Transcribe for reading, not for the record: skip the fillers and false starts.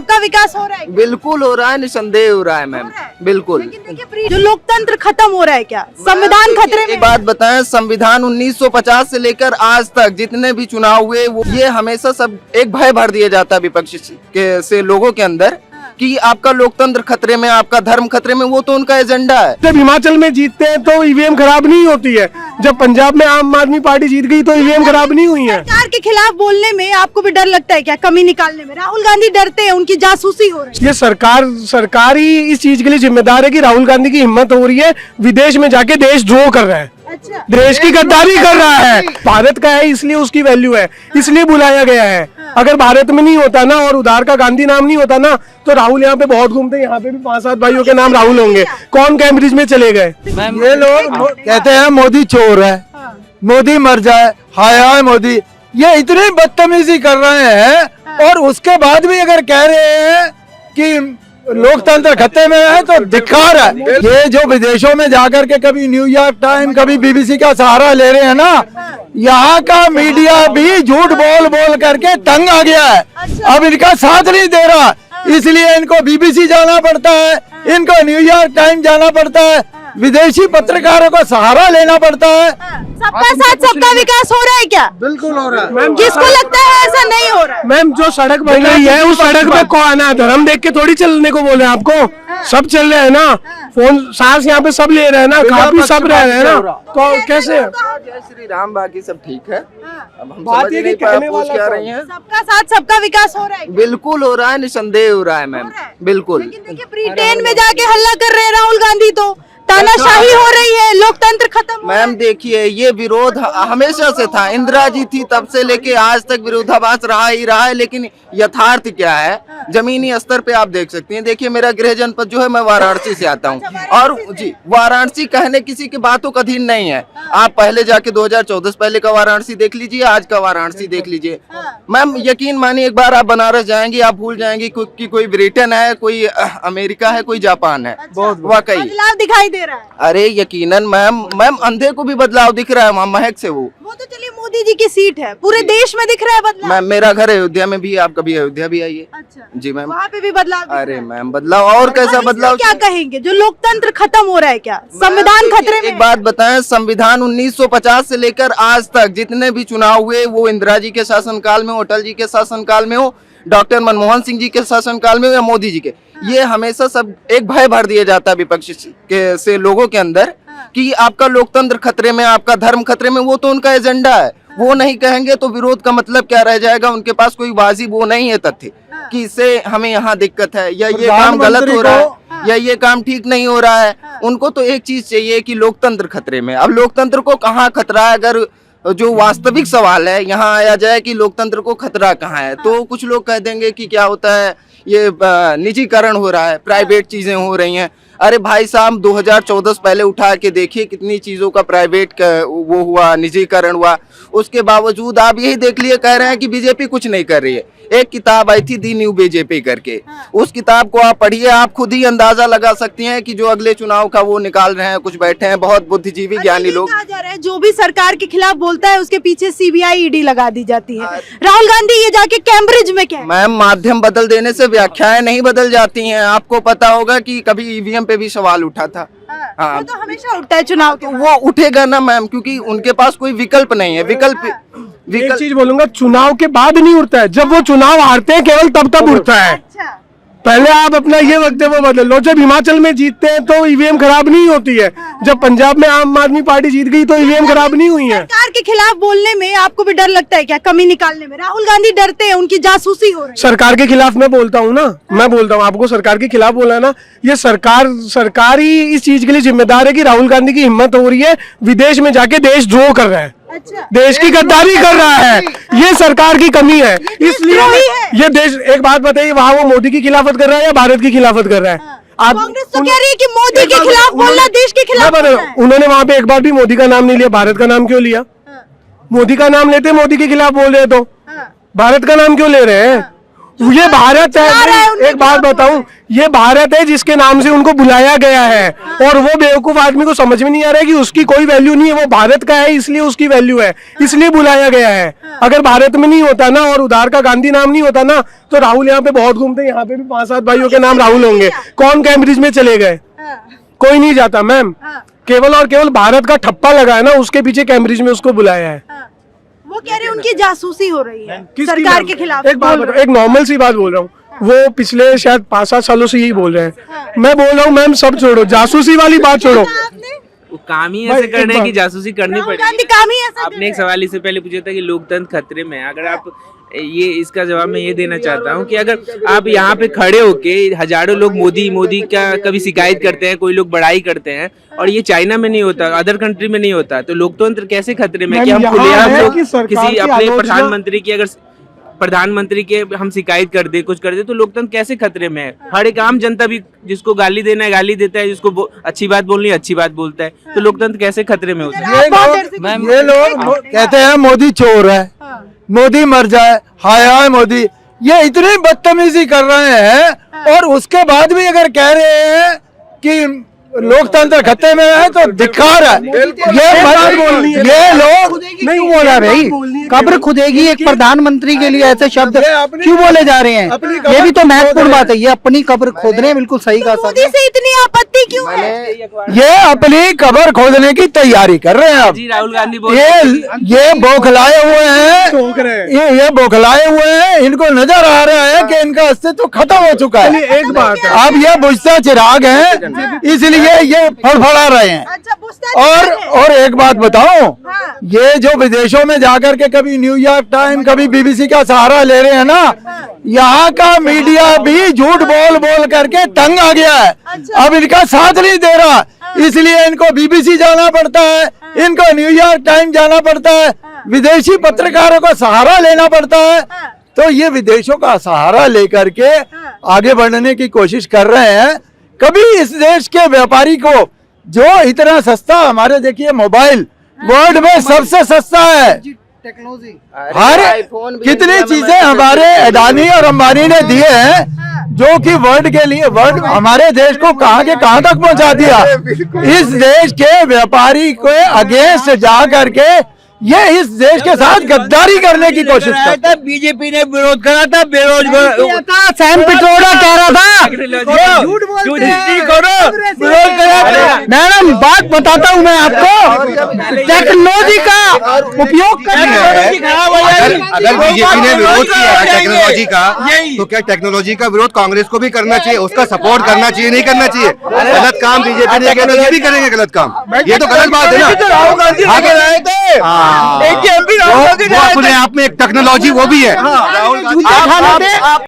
सबका विकास हो रहा है? बिल्कुल हो रहा है, निसंदेह हो रहा है मैम, बिल्कुल। लेकिन देखिए जो लोकतंत्र खत्म हो रहा है, क्या संविधान खतरे में? एक बात बताएं, संविधान 1950 से लेकर आज तक जितने भी चुनाव हुए वो ये हमेशा सब एक भय भर दिया जाता है विपक्ष से लोगों के अंदर कि आपका लोकतंत्र खतरे में, आपका धर्म खतरे में। वो तो उनका एजेंडा है। जब हिमाचल में जीतते हैं तो ईवीएम खराब नहीं होती है, जब पंजाब में आम आदमी पार्टी जीत गई तो ईवीएम खराब नहीं हुई है। सरकार के खिलाफ बोलने में आपको भी डर लगता है क्या, कमी निकालने में? राहुल गांधी डरते हैं, उनकी जासूसी हो रही है। ये सरकार ही इस चीज के लिए जिम्मेदार है कि राहुल गांधी की हिम्मत हो रही है, विदेश में जाके देश द्रोह कर रहा है, अच्छा, देश की गद्दारी कर रहा है। भारत का है इसलिए उसकी वैल्यू है, इसलिए बुलाया गया है। अगर भारत में नहीं होता ना और उधार का गांधी नाम नहीं होता ना तो राहुल यहाँ पे बहुत घूमते। यहाँ पे भी 5-7 भाइयों के नाम राहुल होंगे। कौन कैम्ब्रिज में चले गए? ये लोग कहते हैं मोदी चोर है, मोदी मर जाए, हाय हाय मोदी। ये इतनी बदतमीजी कर रहे हैं और उसके बाद भी अगर कह रहे हैं कि लोकतंत्र खतरे में है तो धिक्कार है। ये जो विदेशों में जाकर के कभी न्यूयॉर्क टाइम कभी बीबीसी का सहारा ले रहे हैं ना, यहाँ का मीडिया भी झूठ बोल बोल करके तंग आ गया है, अब इनका साथ नहीं दे रहा, इसलिए इनको बीबीसी जाना पड़ता है, इनको न्यूयॉर्क टाइम जाना पड़ता है, विदेशी पत्रकारों को सहारा लेना पड़ता है। सबका साथ सबका विकास हो रहा है क्या? बिल्कुल हो रहा है मैम। किसको लगता है ऐसा नहीं हो रहा है? मैम जो सड़क बन रही है उस सड़क पे कौन है? धर्म देख के थोड़ी चलने को बोले आपको, सब चल रहे हैं ना, फोन सांस यहाँ पे सब ले रहे हैं ना, खा पी सब रह रहे हैं ना, तो कैसे? जय श्री राम, बाकी सब ठीक है। अब हम बात समझ ये नहीं कि पाए कहने पूछ वाला क्या कौन? रही हैं। सबका साथ सबका विकास हो रहा है? बिल्कुल हो रहा है, निसंदेह हो रहा है मैम, बिल्कुल। लेकिन देखिए ब्रिटेन में जाके हल्ला कर रहे हैं राहुल गांधी, तो तानाशाही हो रही है, लोकतंत्र खत्म। मैम देखिए, ये विरोध हमेशा से था, इंदिरा जी थी तब से लेके आज तक विरोधाभास रहा ही रहा है। लेकिन यथार्थ क्या है, जमीनी स्तर पे आप देख सकती हैं। देखिए मेरा गृह जनपद जो है, मैं वाराणसी से आता हूँ और जी वाराणसी कहने किसी की बातों का अधीन नहीं है। आप पहले जाके 2014 पहले का वाराणसी देख लीजिए, आज का वाराणसी देख लीजिए। मैम यकीन मानिए, एक बार आप बनारस जाएंगी आप भूल जाएंगी कि कोई ब्रिटेन है, कोई अमेरिका है, कोई जापान है। वाकई बदलाव दिखाई दे रहा है। अरे यकीनन मैम अंधे को भी बदलाव दिख रहा है वहाँ महक से। वो तो चलिए मोदी जी की सीट है, पूरे देश में दिख रहा है बदलाव। मैम मेरा घर अयोध्या में भी, आप कभी अयोध्या भी आइए। अच्छा जी मैम, वहाँ पे भी बदलाव दिख रहा है। अरे मैम बदलाव और कैसा बदलाव? क्या कहेंगे, जो लोकतंत्र खत्म हो रहा है, क्या संविधान खतरे में? एक बात बताएं, संविधान 1950 से लेकर आज तक जितने भी चुनाव हुए वो इंदिरा जी के शासनकाल में हो, अटल जी के शासनकाल में हो, डॉक्टर मनमोहन सिंह जी के शासनकाल में हो या मोदी जी के, ये हमेशा सब एक भय भर दिया जाता है विपक्ष से लोगों के अंदर कि आपका लोकतंत्र खतरे में, आपका धर्म खतरे में। वो तो उनका एजेंडा है। वो नहीं कहेंगे तो विरोध का मतलब क्या रह जाएगा? उनके पास कोई वाजिब वो नहीं है तथ्य कि इससे हमें यहाँ दिक्कत है या ये काम गलत हो रहा है या ये काम ठीक नहीं हो रहा है। उनको तो एक चीज चाहिए कि लोकतंत्र खतरे में। अब लोकतंत्र को कहाँ खतरा है? अगर जो वास्तविक सवाल है यहाँ आया जाए कि लोकतंत्र को खतरा कहाँ है, तो कुछ लोग कह देंगे कि क्या होता है, ये निजीकरण हो रहा है, प्राइवेट चीजें हो रही हैं। अरे भाई साहब 2014 पहले उठा के देखिए कितनी चीजों का प्राइवेट वो हुआ, निजीकरण हुआ। उसके बावजूद आप यही देख लिए कह रहे हैं कि बीजेपी कुछ नहीं कर रही है। एक किताब आई थी दी न्यू बीजेपी करके, उस किताब को आप पढ़िए, आप खुद ही अंदाजा लगा सकती हैं कि जो अगले चुनाव का वो निकाल रहे हैं, कुछ बैठे हैं बहुत बुद्धिजीवी ज्ञानी लोग। जो भी सरकार के खिलाफ बोलता है उसके पीछे सीबीआई ईडी लगा दी जाती है। राहुल गांधी ये जाके कैम्ब्रिज में क्या? मैम माध्यम बदल देने से व्याख्याएं नहीं बदल जाती हैं। आपको पता होगा कि कभी ईवीएम पे भी सवाल उठा था। हाँ, वो तो हमेशा उठता है चुनाव के। वो उठेगा ना मैम, क्योंकि उनके पास कोई विकल्प नहीं है। एक चीज बोलूंगा, चुनाव के बाद नहीं उठता है, जब वो चुनाव हारते हैं केवल तब उठता है। अच्छा। पहले आप अपना ये वक्तव्य बदल लो। जब हिमाचल में जीतते हैं तो ईवीएम खराब नहीं होती है, जब पंजाब में आम आदमी पार्टी जीत गई तो ईवीएम खराब नहीं हुई है। सरकार के खिलाफ बोलने में आपको भी डर लगता है क्या, कमी निकालने में? राहुल गांधी डरते हैं, उनकी जासूसी हो रही है। सरकार के खिलाफ मैं बोलता हूँ ना, मैं बोलता हूँ आपको, सरकार के खिलाफ बोला ना, ये सरकार ही इस चीज के लिए जिम्मेदार है कि राहुल गांधी की हिम्मत हो रही है, विदेश में जाके देश द्रोह कर रहा है, अच्छा। देश की गद्दारी कर रहा है। ये सरकार की कमी है, इसलिए ये देश। एक बात बताइए, वहाँ वो मोदी की खिलाफत कर रहा है या भारत की खिलाफत कर रहा है? आप कांग्रेस तो कह रही है कि मोदी के खिलाफ बोलना देश के खिलाफ बोलना है। उन्होंने वहाँ पे एक बार भी मोदी का नाम नहीं लिया, भारत का नाम क्यों लिया? मोदी का नाम लेते मोदी के खिलाफ बोल रहे तो भारत का नाम क्यों ले रहे हैं? ये भारत आ रहा है है, उनके एक बात बताऊं, ये भारत है जिसके नाम से उनको बुलाया गया है, और वो बेवकूफ आदमी को समझ में नहीं आ रहा है कि उसकी कोई वैल्यू नहीं है, वो भारत का है इसलिए उसकी वैल्यू है, इसलिए बुलाया गया है। अगर भारत में नहीं होता ना और उधार का गांधी नाम नहीं होता ना, तो राहुल यहाँ पे बहुत घूमते, यहाँ पे भी 5-7 भाइयों के नाम राहुल होंगे। कौन कैम्ब्रिज में चले गए? कोई नहीं जाता मैम, केवल और केवल भारत का ठप्पा लगा है ना, उसके पीछे कैम्ब्रिज में उसको बुलाया है। वो कह रहे हैं उनकी जासूसी हो रही है किसकी सरकार मैम? के खिलाफ। एक बात बताओ, एक नॉर्मल सी बात बोल रहा हूँ, वो पिछले शायद 5-7 सालों से यही बोल रहे हैं। मैं बोल रहा हूँ मैम, सब छोड़ो, जासूसी वाली बात छोड़ो। वो काम ही भाई, ऐसे एक करने हैं बात- कि जासूसी करनी राहुल पड़ेगी। गांधी काम ही ऐसा आपने एक सवाल इससे पहले पूछा था कि लोकतंत्र खतरे में है। अगर आप ये इसका जवाब मैं ये देना चाहता हूँ कि अगर आप यहाँ पे खड़े होके हजारों लोग मोदी का कभी शिकायत करते हैं, कोई लोग बड़ाई करते हैं, और ये चाइना में नहीं होता, अदर कंट्री में नहीं होता, तो लोकतंत्र कैसे खतरे में है कि हम यहाँ खुलेआम है लोग कि सरकार किसी की अपने आलोचना- प्रधानमंत्री की, अगर प्रधानमंत्री के हम शिकायत कर दे, कुछ कर दे, तो लोकतंत्र कैसे खतरे में है? हर एक आम जनता भी जिसको गाली देना है गाली देता है, जिसको अच्छी बात बोलनी है अच्छी बात बोलता है, तो लोकतंत्र कैसे खतरे में होता है? ये लोग कहते हैं मोदी चोर है, मोदी मर जाए, हाय हाय मोदी। ये इतनी बदतमीजी कर रहे हैं, और उसके बाद भी अगर कह रहे हैं कि लोकतंत्र खतरे में है, तो धिक्कार है। ये लोग नहीं बोला भाई, कब्र खुदेगी एक प्रधानमंत्री के लिए ऐसे शब्द क्यों बोले जा रहे हैं? ये भी तो महत्वपूर्ण बात है। ये अपनी कब्र खोद रहे हैं, बिल्कुल सही कहा मोदी से इतनी आपत्ति क्यों है? ये अपनी कब्र खोदने की तैयारी कर रहे हैं अब। जी राहुल गांधी बोल ये बौखलाए हुए हैं, ये बौखलाए हुए हैं। इनको नजर आ रहा है कि इनका अस्तित्व खत्म हो चुका है। एक बात है, अब ये बुझता चिराग है, इसलिए ये फड़फड़ा रहे हैं। अच्छा, पूछता और एक बात बताऊं, हाँ। ये जो विदेशों में जाकर के कभी न्यूयॉर्क टाइम कभी बीबीसी का सहारा ले रहे हैं ना, यहाँ का मीडिया भी झूठ बोल बोल करके तंग आ गया है। अब इनका साथ नहीं दे रहा, इसलिए इनको बीबीसी जाना पड़ता है, इनको न्यूयॉर्क टाइम जाना पड़ता है, विदेशी पत्रकारों का सहारा लेना पड़ता है। तो ये विदेशों का सहारा लेकर के आगे बढ़ने की कोशिश कर रहे हैं। कभी इस देश के व्यापारी को, जो इतना सस्ता, हमारे देखिए मोबाइल वर्ल्ड में सबसे सस्ता है, टेक्नोलॉजी हर कितनी चीजें हमारे अडानी और अंबानी ने दिए हैं, जो कि वर्ल्ड के लिए, वर्ल्ड हमारे देश को कहां के कहां तक पहुंचा दिया। इस देश के व्यापारी को अगेंस्ट जा करके ये इस देश के साथ गद्दारी करने की कोशिश करता है। बीजेपी ने विरोध करा था, बेरोजगार सैम पिट्रोडा कह रहा था झूठ बोलते हैं। विरोध करा। मैडम बात बताता हूँ मैं आपको, टेक्नोलॉजी का उपयोग अगर बीजेपी ने विरोध किया है टेक्नोलॉजी का, तो क्या टेक्नोलॉजी का विरोध कांग्रेस को भी करना चाहिए? उसका सपोर्ट करना चाहिए, नहीं करना चाहिए? गलत काम बीजेपी ने किया तो ये भी करेंगे गलत काम, ये तो गलत बात है ना। आगे रहे थे वो अपने आप में एक टेक्नोलॉजी वो भी है। आप